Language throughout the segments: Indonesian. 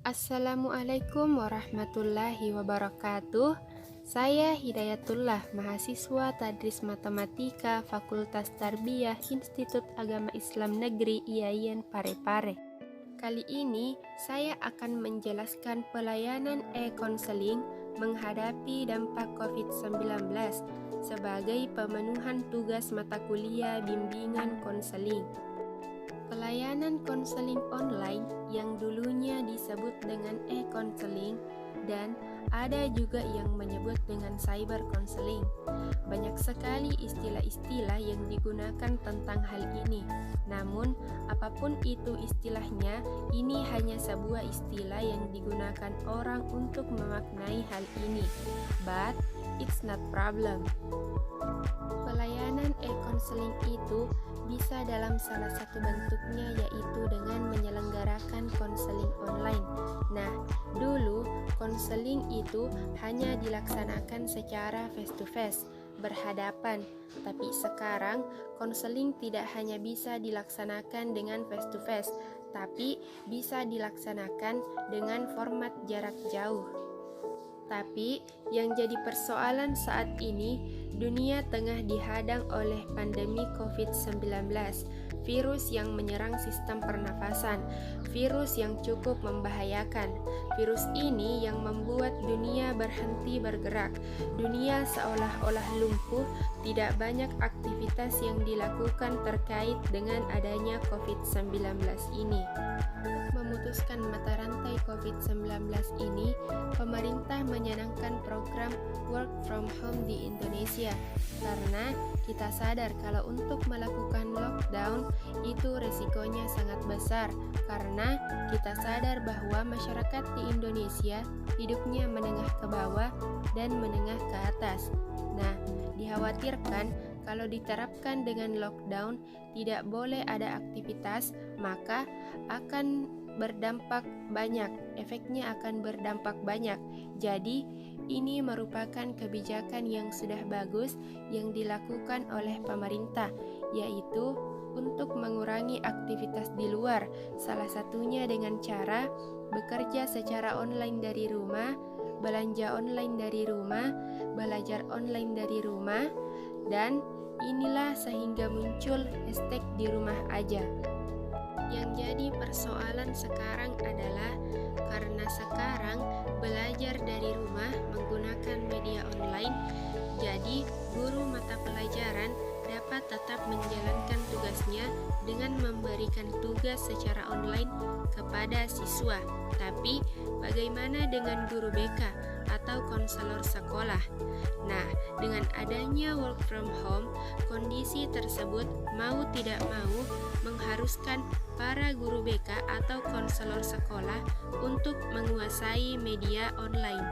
Assalamualaikum warahmatullahi wabarakatuh. Saya Hidayatullah, mahasiswa Tadris Matematika Fakultas Tarbiyah Institut Agama Islam Negeri IAIN Parepare. Kali ini saya akan menjelaskan pelayanan e-konseling menghadapi dampak COVID-19 sebagai pemenuhan tugas mata kuliah bimbingan konseling. Pelayanan konseling online yang dulunya disebut dengan e-konseling dan ada juga yang menyebut dengan cyber konseling. Banyak sekali istilah-istilah yang digunakan tentang hal ini. Namun, apapun itu istilahnya, ini hanya sebuah istilah yang digunakan orang untuk memaknai hal ini. But it's not problem. Pelayanan e-konseling itu bisa dalam salah satu bentuknya, yaitu dengan menyelenggarakan konseling online. Nah, dulu konseling itu hanya dilaksanakan secara face to face, berhadapan. Tapi sekarang konseling tidak hanya bisa dilaksanakan dengan face to face, tapi bisa dilaksanakan dengan format jarak jauh. Tapi yang jadi persoalan saat ini, dunia tengah dihadang oleh pandemi COVID-19, virus yang menyerang sistem pernafasan, virus yang cukup membahayakan. Virus ini yang membuat dunia berhenti bergerak. Dunia seolah-olah lumpuh, tidak banyak aktivitas yang dilakukan terkait dengan adanya COVID-19 ini. Memutuskan mata rantai COVID-19 ini, pemerintah menyenangkan program work from home di Indonesia karena kita sadar kalau untuk melakukan lockdown itu resikonya sangat besar, karena kita sadar bahwa masyarakat di Indonesia hidupnya menengah ke bawah dan menengah ke atas. Nah, dikhawatirkan kalau diterapkan dengan lockdown tidak boleh ada aktivitas, maka akan berdampak banyak, efeknya akan berdampak banyak. Jadi, ini merupakan kebijakan yang sudah bagus yang dilakukan oleh pemerintah, yaitu untuk mengurangi aktivitas di luar, salah satunya dengan cara bekerja secara online dari rumah, belanja online dari rumah, belajar online dari rumah, dan inilah sehingga muncul hashtag di rumah aja. Yang jadi persoalan sekarang adalah karena sekarang belajar dari rumah menggunakan media online, jadi guru mata pelajaran dapat tetap menjalankan tugasnya dengan memberikan tugas secara online kepada siswa. Tapi bagaimana dengan guru BK atau konselor sekolah? Nah, dengan adanya work from home, kondisi tersebut mau tidak mau mengharuskan para guru BK atau konselor sekolah untuk menguasai media online.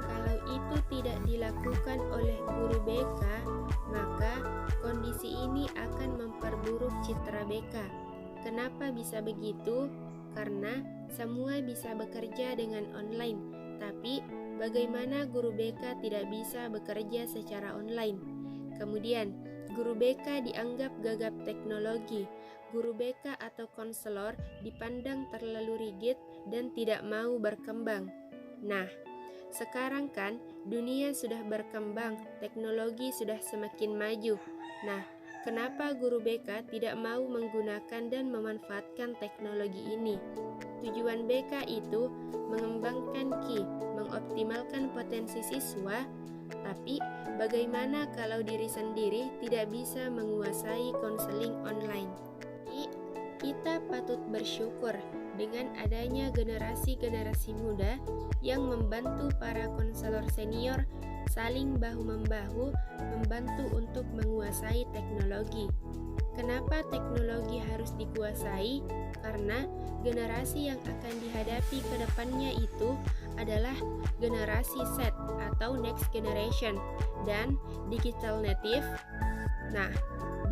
Kalau itu tidak dilakukan oleh guru BK, maka kondisi ini akan memperburuk citra BK. Kenapa bisa begitu? Karena semua bisa bekerja dengan online, tapi bagaimana guru BK tidak bisa bekerja secara online? Kemudian, guru BK dianggap gagap teknologi. Guru BK atau konselor dipandang terlalu rigid dan tidak mau berkembang. Nah, sekarang kan dunia sudah berkembang, teknologi sudah semakin maju. Nah, kenapa guru BK tidak mau menggunakan dan memanfaatkan teknologi ini? Tujuan BK itu mengembangkan mengoptimalkan potensi siswa, tapi bagaimana kalau diri sendiri tidak bisa menguasai konseling online? Kita patut bersyukur dengan adanya generasi-generasi muda yang membantu para konselor senior saling bahu-membahu membantu untuk menguasai teknologi. Kenapa teknologi harus dikuasai? Karena generasi yang akan dihadapi ke depannya itu adalah generasi Z atau next generation dan digital native. Nah,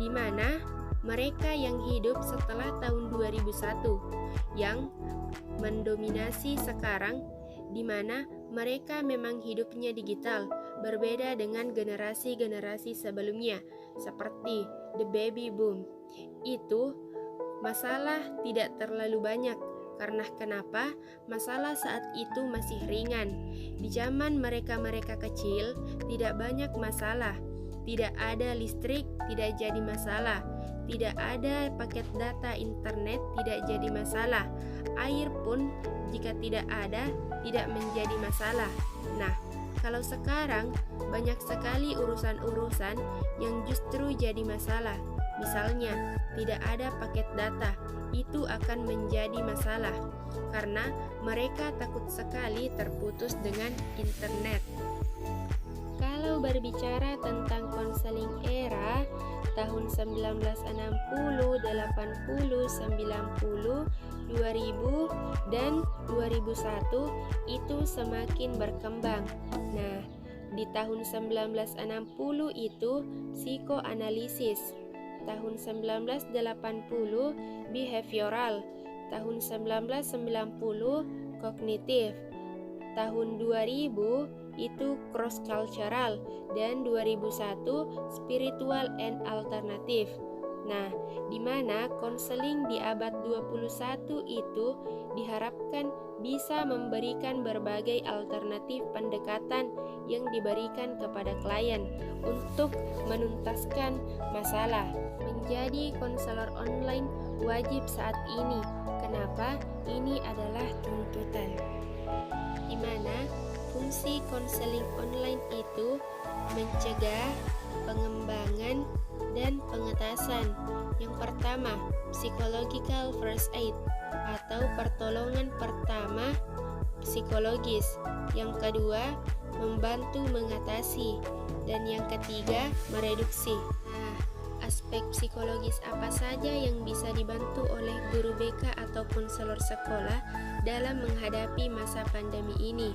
di mana mereka yang hidup setelah tahun 2001 yang mendominasi sekarang, di mana mereka memang hidupnya digital, berbeda dengan generasi-generasi sebelumnya seperti the baby boom. Itu masalah tidak terlalu banyak Karena kenapa? Masalah saat itu masih ringan. Di zaman mereka-mereka kecil, tidak banyak masalah. Tidak ada listrik, tidak jadi masalah. Tidak ada paket data internet, tidak jadi masalah. Air pun jika tidak ada, tidak menjadi masalah. Nah, kalau sekarang banyak sekali urusan-urusan yang justru jadi masalah. Misalnya, tidak ada paket data, itu akan menjadi masalah karena mereka takut sekali terputus dengan internet. Kalau berbicara tentang konseling era tahun 1960, 80, 90, 2000, dan 2001 itu semakin berkembang. Nah, di tahun 1960 itu psikoanalisis, tahun 1980 behavioral, tahun 1990 kognitif, tahun 2000 itu cross cultural, dan 2001 spiritual and alternative. Nah, di mana konseling di abad 21 itu diharapkan bisa memberikan berbagai alternatif pendekatan yang diberikan kepada klien untuk menuntaskan masalah. Menjadi konselor online wajib saat ini. Kenapa? Ini adalah tuntutan. Di mana fungsi konseling online itu mencegah, pengembangan, dan pengetasan. Yang pertama, psychological first aid atau pertolongan pertama psikologis. Yang kedua, membantu mengatasi. Dan yang ketiga, mereduksi. Nah, aspek psikologis apa saja yang bisa dibantu oleh guru BK atau konselor sekolah dalam menghadapi masa pandemi ini?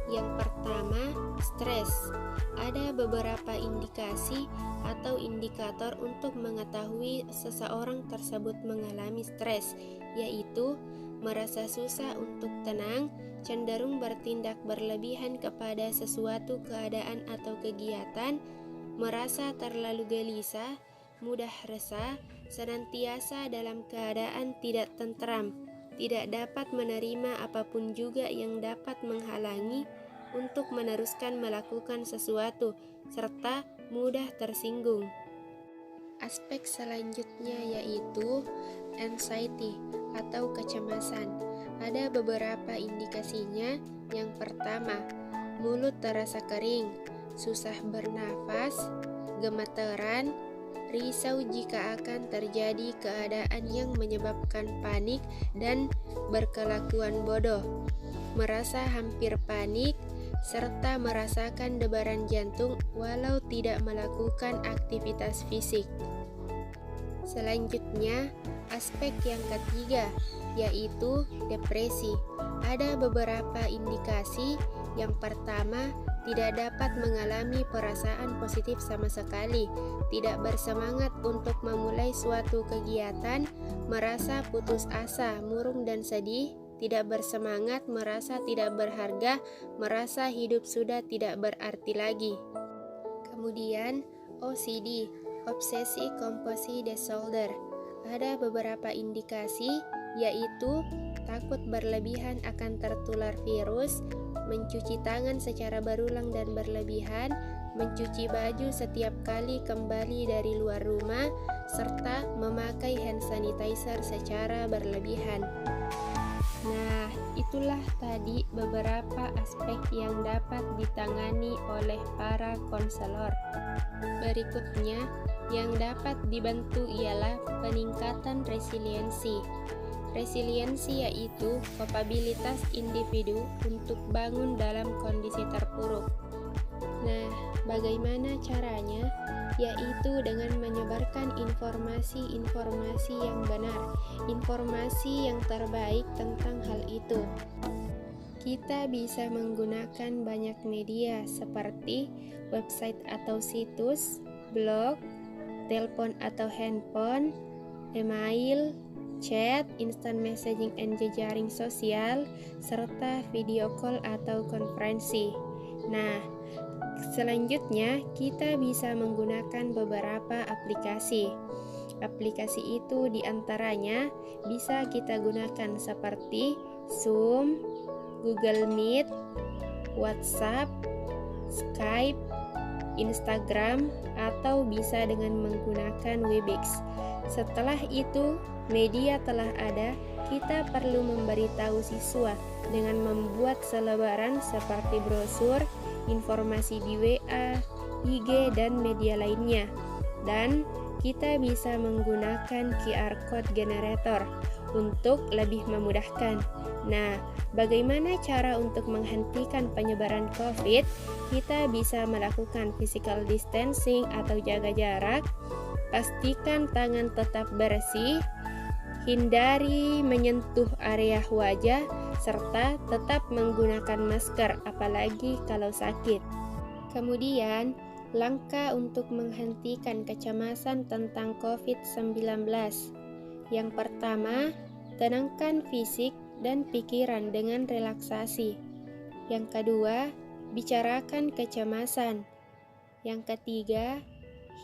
Yang pertama, stres. Ada beberapa indikasi atau indikator untuk mengetahui seseorang tersebut mengalami stres, yaitu merasa susah untuk tenang, cenderung bertindak berlebihan kepada sesuatu keadaan atau kegiatan, merasa terlalu gelisah, mudah resah, senantiasa dalam keadaan tidak tentram, tidak dapat menerima apapun juga yang dapat menghalangi untuk meneruskan melakukan sesuatu, serta mudah tersinggung. Aspek selanjutnya yaitu anxiety atau kecemasan. Ada beberapa indikasinya. Yang pertama, mulut terasa kering, susah bernafas, gemeteran, risau jika akan terjadi keadaan yang menyebabkan panik dan berkelakuan bodoh, merasa hampir panik, serta merasakan debaran jantung walau tidak melakukan aktivitas fisik. Selanjutnya, aspek yang ketiga yaitu depresi. Ada beberapa indikasi. Yang pertama, tidak dapat mengalami perasaan positif sama sekali, tidak bersemangat untuk memulai suatu kegiatan, merasa putus asa, murung dan sedih, tidak bersemangat, merasa tidak berharga, merasa hidup sudah tidak berarti lagi. Kemudian OCD, Obsessive Compulsive Disorder. Ada beberapa indikasi, yaitu takut berlebihan akan tertular virus, mencuci tangan secara berulang dan berlebihan, mencuci baju setiap kali kembali dari luar rumah, serta memakai hand sanitizer secara berlebihan. Nah, itulah tadi beberapa aspek yang dapat ditangani oleh para konselor. Berikutnya, yang dapat dibantu ialah peningkatan resiliensi. Resiliensi yaitu kapabilitas individu untuk bangun dalam kondisi terpuruk. Nah, bagaimana caranya? Yaitu dengan menyebarkan informasi-informasi yang benar, informasi yang terbaik tentang hal itu. Kita bisa menggunakan banyak media seperti website atau situs, blog, telepon atau handphone, email, chat, instant messaging and jejaring sosial, serta video call atau konferensi. Nah, selanjutnya kita bisa menggunakan beberapa aplikasi. Aplikasi itu diantaranya bisa kita gunakan seperti Zoom, Google Meet, WhatsApp, Skype, Instagram, atau bisa dengan menggunakan Webex. Setelah itu, media telah ada, kita perlu memberitahu siswa dengan membuat selebaran seperti brosur, informasi di WA, IG, dan media lainnya. Dan kita bisa menggunakan QR Code Generator untuk lebih memudahkan. Nah, bagaimana cara untuk menghentikan penyebaran COVID? Kita bisa melakukan physical distancing atau jaga jarak, pastikan tangan tetap bersih, hindari menyentuh area wajah, serta tetap menggunakan masker apalagi kalau sakit. Kemudian, langkah untuk menghentikan kecemasan tentang COVID-19. Yang pertama, tenangkan fisik dan pikiran dengan relaksasi. Yang kedua, bicarakan kecemasan. Yang ketiga,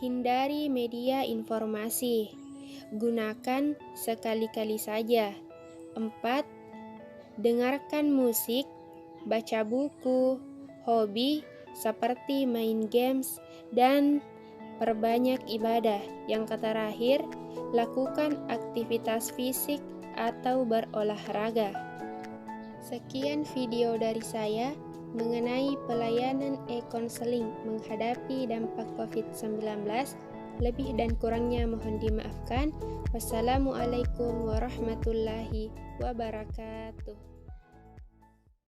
hindari media informasi. Gunakan sekali-kali saja. 4. Dengarkan musik, baca buku, hobi seperti main games, dan perbanyak ibadah. Yang terakhir, lakukan aktivitas fisik atau berolahraga. Sekian video dari saya mengenai pelayanan e-counseling menghadapi dampak COVID-19. Lebih dan kurangnya mohon dimaafkan. Wassalamualaikum warahmatullahi wabarakatuh.